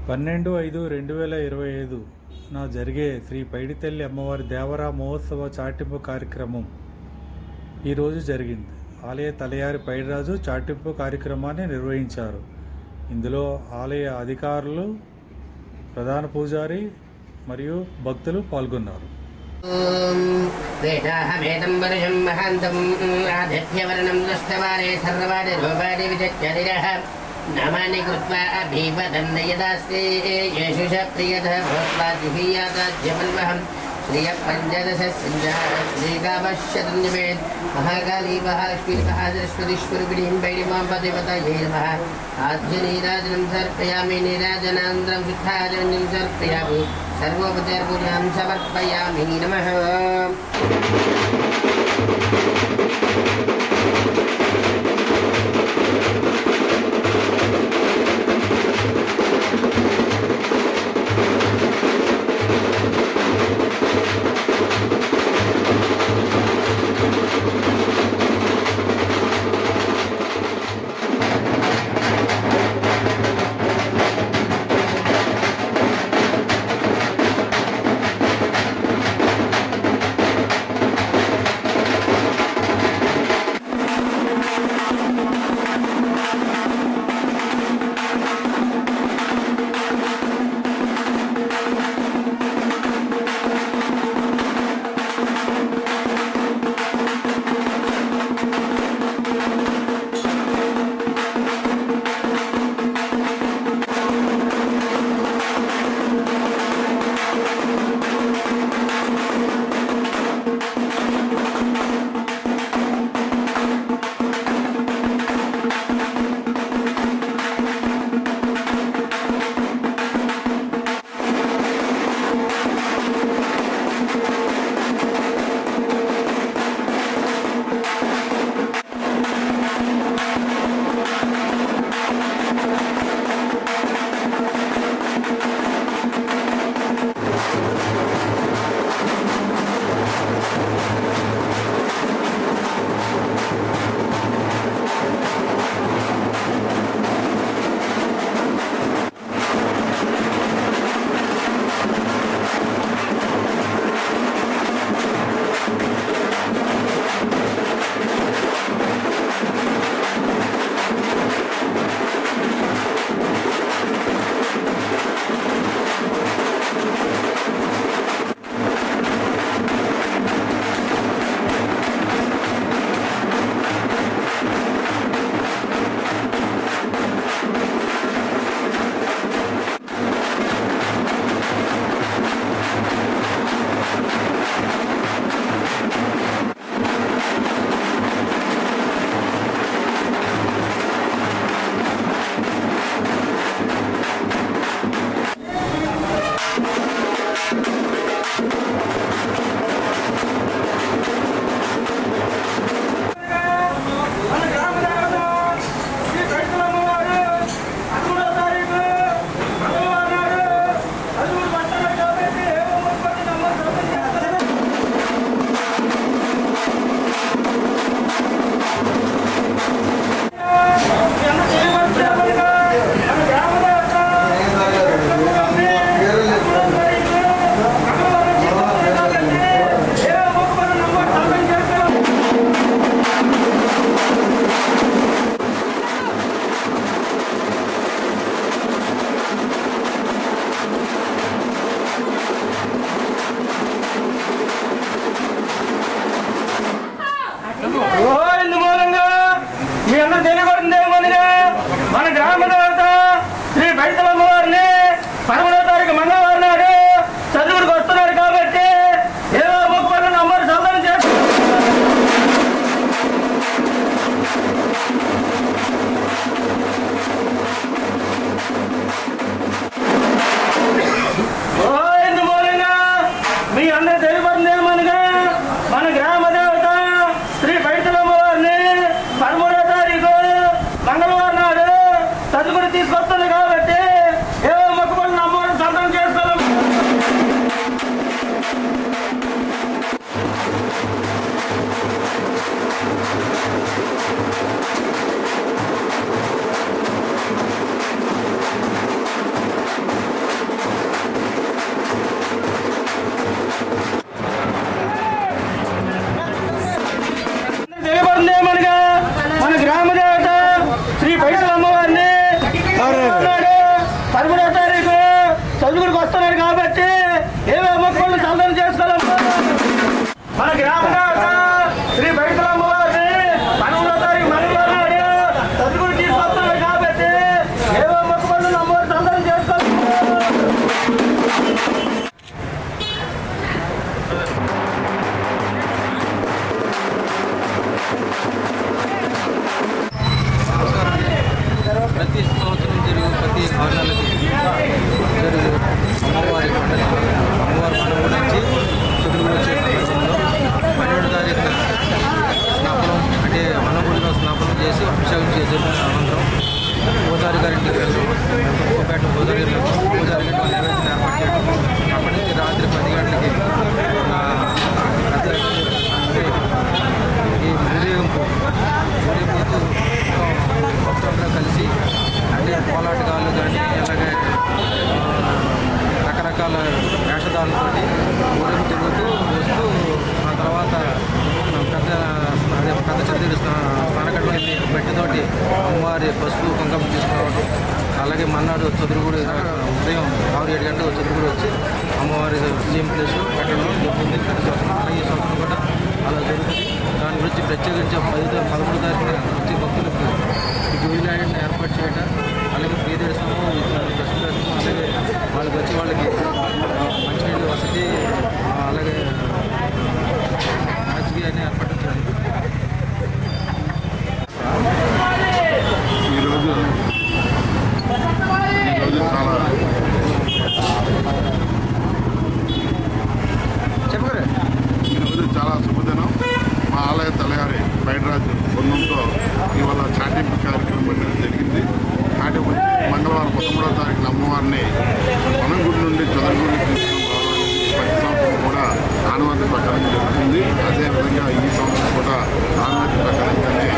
12/5/2025 జరిగే శ్రీ పైడితల్లి అమ్మవారి దేవరా మహోత్సవ చాటింపు కార్యక్రమం ఈరోజు జరిగింది. ఆలయ తలయారి పైడిరాజు చాటింపు కార్యక్రమాన్ని నిర్వహించారు. ఇందులో ఆలయ అధికారులు, ప్రధాన పూజారి మరియు భక్తులు పాల్గొన్నారు. नामानि कृत्वा अभिवदन् यदास्ते येषु च प्रियतः भवत्वादिभियादाज्यमन्वहं श्रियपञ्चदशसञ्जाः श्रीकामश्चतुर्निवेद महाकाली महालक्ष्मी महासरस्वतीश्वरूपिणीं वैडिमां पतिपतये नमः। आद्यनीराजनं समर्पयामि, नीराजनानन्तरं शुद्धाजनं समर्पयामि, सर्वोपचारपूजां समर्पयामि नमः। 13వ తారీఖు చదువుకుడికి వస్తున్నారు కాబట్టి ఏవే మొక్కలు సందర్శన చేసుకోవాలమ్మా. మన గ్రామ శ్రీ బయటలమ్మ వారిని 12వ తారీఖు మంగళవారం నాడు చదువుకుడు తీసుకొస్తున్నారు కాబట్టి ఏవే మొక్కలు అమ్మవారి సందర్శన చేసుకోవాలి. ప్రతి సంవత్సరం జరిగే ప్రతి 6 నెలలకి జరుగు అమ్మవారి పండుగ అమ్మవారి పండుగ గురించి చదువులు వచ్చే సందర్భంలో 12వ తారీఖున స్నాపనం అంటే అన్నగుడిలో స్నాపనం చేసి అభిషేకం చేసిన అనంతరం పూజారి గారింటికి వెళ్ళడం కుప్పపేట పూజారి గారికి నైవేద్యం ఏర్పాటు చేయడం అప్పటి నుంచి రాత్రి 10 గంటలకి ఈ ఊరేగింపు భక్తులందరూ కలిసి అంటే పోలాటగాళ్ళు కానీ అలాగే రకరకాల వేషధాలతో ఊరేగింపు తిరుగుతూ వస్తూ ఆ తర్వాత పెద్ద చదివి స్నానగడ్డలో వెళ్ళి బెట్టతోటి అమ్మవారి పసుపు కుంకం తీసుకురావడం అలాగే మన్నాడు చదురుగుడు ఉదయం 6-7 గంటలకు చదురుగుడు వచ్చి అమ్మవారి సేమ్ ప్లేస్ పెట్టడం జరుగుతుంది ప్రతి సంవత్సరం. అలాగే ఈ సంవత్సరం కూడా అలా జరుగుతుంది. దాని గురించి ప్రత్యేకించి 13వ తారీఖున వచ్చే భక్తులకు జూయి ల్యాండ్ ఏర్పాటు చేయడం అలాగే ఫ్రీ దర్శనము దర్శనం అలాగే వాళ్ళకి వచ్చి వాళ్ళకి మంచినీళ్ళు వసతి అలాగే మజ్జిగ అన్నీ ఏర్పాటు చేయాలి. ఈరోజు చాలా శుభదినం. మా ఆలయ తలయారి బయటరాజు బృందంతో ఇవాళ చాటింపు కార్యక్రమం అనేది జరిగింది. చాటింపు మంగళవారం 13వ తారీఖున అమ్మవారిని వనంగుడి నుండి చదరగుడికి తీసుకుని ప్రతి సంవత్సరం కూడా ఆనవాయితీ ప్రకారంగా జరుగుతుంది. అదేవిధంగా ఈ సంవత్సరం కూడా ఆనవాయితీ ప్రకారంగానే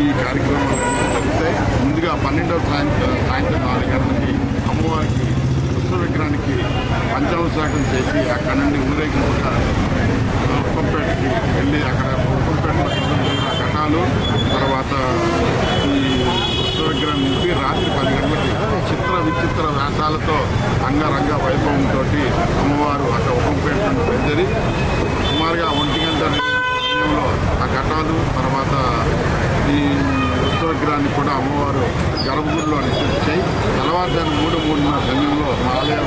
ఈ కార్యక్రమాలు జరుగుతాయి. ముందుగా 12వ సాయంత్రం 4 గంటలకి అమ్మవారికి విశ్వ విగ్రహానికి పంచాభిషేకం చేసి అక్కడ నుండి ఊరేగింపుగా ఉప్పంపేటకి వెళ్ళి అక్కడ ఉప్పంపేటలో ఘటాలు తర్వాత ఈ విశ్వ విగ్రహం నుంచి రాత్రి 10 గంటలకి విచిత్ర వేషాలతో అంగరంగ వైభవంతో అమ్మవారు అక్కడ ఉప్పంపేట నుండి బయలుదేరి సుమారుగా 1 గంట సమయంలో ఆ ఘటాలు తర్వాత ఈ విశ్వ విగ్రహాన్ని కూడా అమ్మవారు గర్భగుడిలో నిశ్చయించాయి. తెల్లవారుజాము 3:30 సమయంలో మా ఆలయం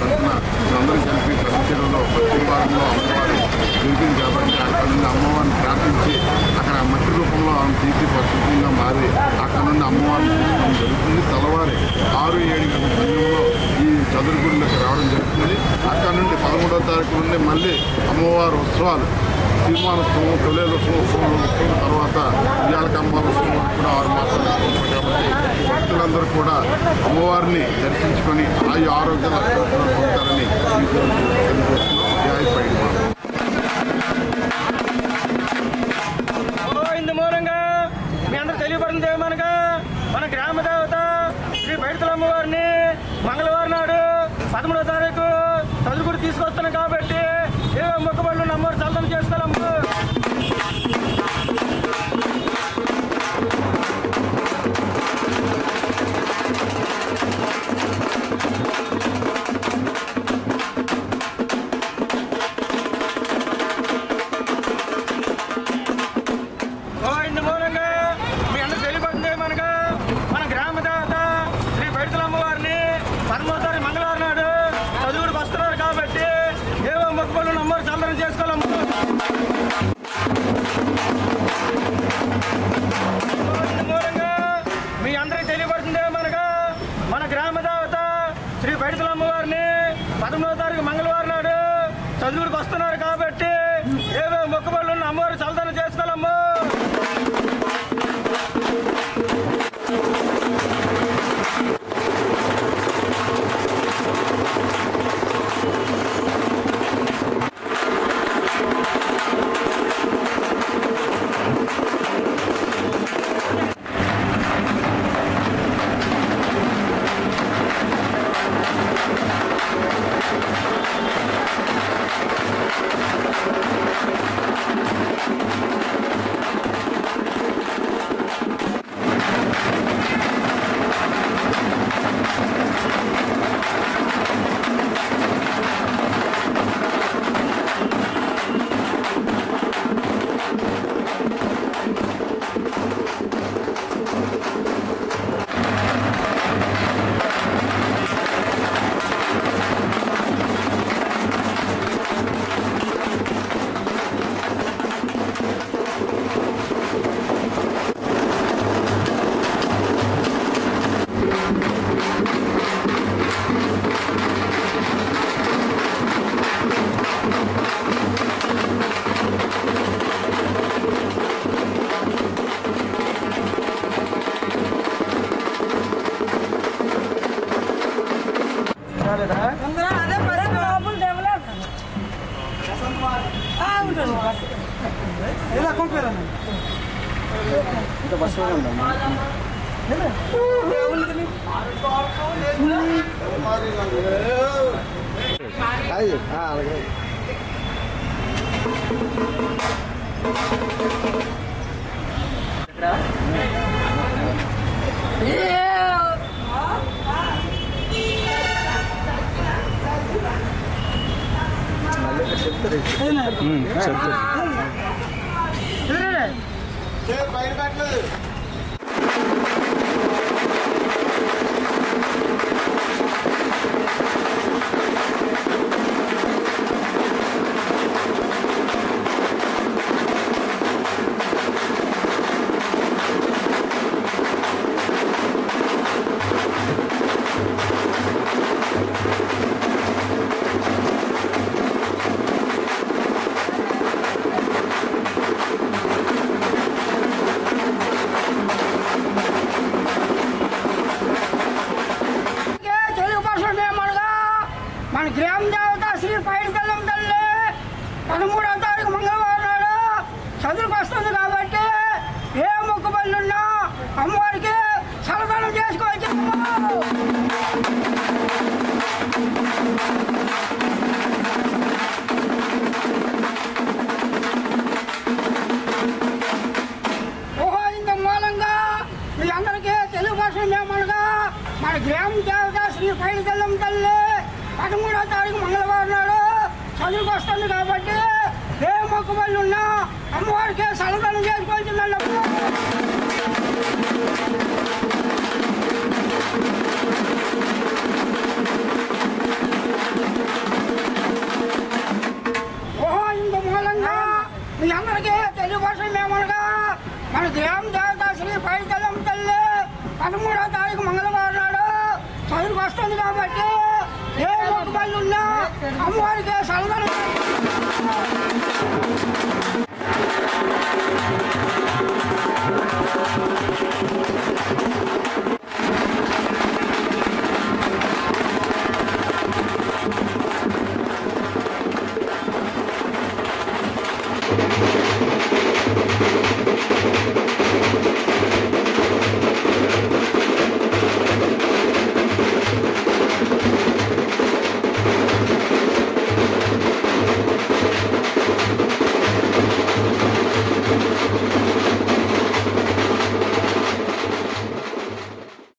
తరఫున అందరూ కలిపి ప్రతిచర్యలో పశ్చిమవారంలో అమ్మవారు జరిగింది కాబట్టి అక్కడ నుండి అమ్మవారిని ప్రార్థించి అక్కడ మట్టి రూపంలో ఆమె తీసి పశువుగా మారి అక్కడ నుండి అమ్మవారిని తీసుకోవడం జరుగుతుంది. తెల్లవారి 6-7 గంటల సమయంలో ఈ చదురుగుడిలోకి రావడం జరుగుతుంది. అక్కడ నుండి 13వ తారీఖు నుండి మళ్ళీ అమ్మవారి ఉత్సవాలు తీర్మానోత్సవం తొలేలోత్సవం తర్వాత ఉయ్యాలకమ్మాల ఉత్సవం కూడా 6 మాసాలు ఉంటుంది కాబట్టి భక్తులందరూ కూడా అమ్మవారిని దర్శించుకొని ఆరోగ్యాలు పొందుతారని ఇందు మూలంగా మీ అందరూ తెలియబడింది ఏమనగా మన గ్రామ దేవత శ్రీ బయటలమ్మ వారిని మంగళవారం నాడు 13వ తారీఖు చదువుకుడు తీసుకొస్తున్నాం కాబట్టి ఏవో మొక్కబడులు నమ్మవారు చల్లం చేసుకోవాలమ్మ. ఇందు మూలంగా మీ అందరూ తెలియబడింది ఏమనగా మన గ్రామ దేవత శ్రీ బయటలమ్మ వారిని 13వ తారీఖు మంగళవారం నాడు చదువుడికి వస్తున్నారు కాబట్టి ఏవో మొక్కబడులు నమ్మవారు చల్లం చేసుకోవాలమ్మ. మూలంగా మీ అందరికీ తెలియబడుతుంది ఏమనగా మన గ్రామ దేవత శ్రీ బయటలమ్మ వారిని 13వ తారీఖు మంగళవారం నాడు చదువుడికి వస్తున్నారు కాబట్టి ఏవో మొక్కబడులు అమ్మవారు చల్దన చేసుకోవాలమ్మా. రాలేదా? బస్సు ఉందమ్మా. అలాగే చెప్తారు. మన గ్రామ దేవత శ్రీ పైడితల్లి తల్లి 13వ తారీఖు మంగళవారం నాడు చదువుకు వస్తుంది కాబట్టి ఏ మొక్కుబళ్ళున్నా అమ్మవారికి సలదానం చేసుకోవచ్చు. ఓహో ఇంత మూలంగా మీ అందరికీ తెలుగు భాష మేమనగా మన గ్రామ దేవత శ్రీ పైడితల్లి తల్లి 13వ తారీఖు మంగళవారం నాడు చదువుకు వస్తుంది కాబట్టి ఏ మొక్కుబళ్ళు ఉన్నా అమ్మవారికి సలదానం చేసుకోవాల్సిందండి. ఓహో ఇంత మూలంగా మీ అందరికీ తెలుగు భాష మేమనగా మన గ్రామ దేవత శ్రీ పైడితల్లి తల్లి 13వ తారీఖు మంగళవారం నాడు చదువుకు వస్తుంది కాబట్టి ఏ మొక్కుబళ్ళు ఉన్నా అమ్మవారికి సలదానం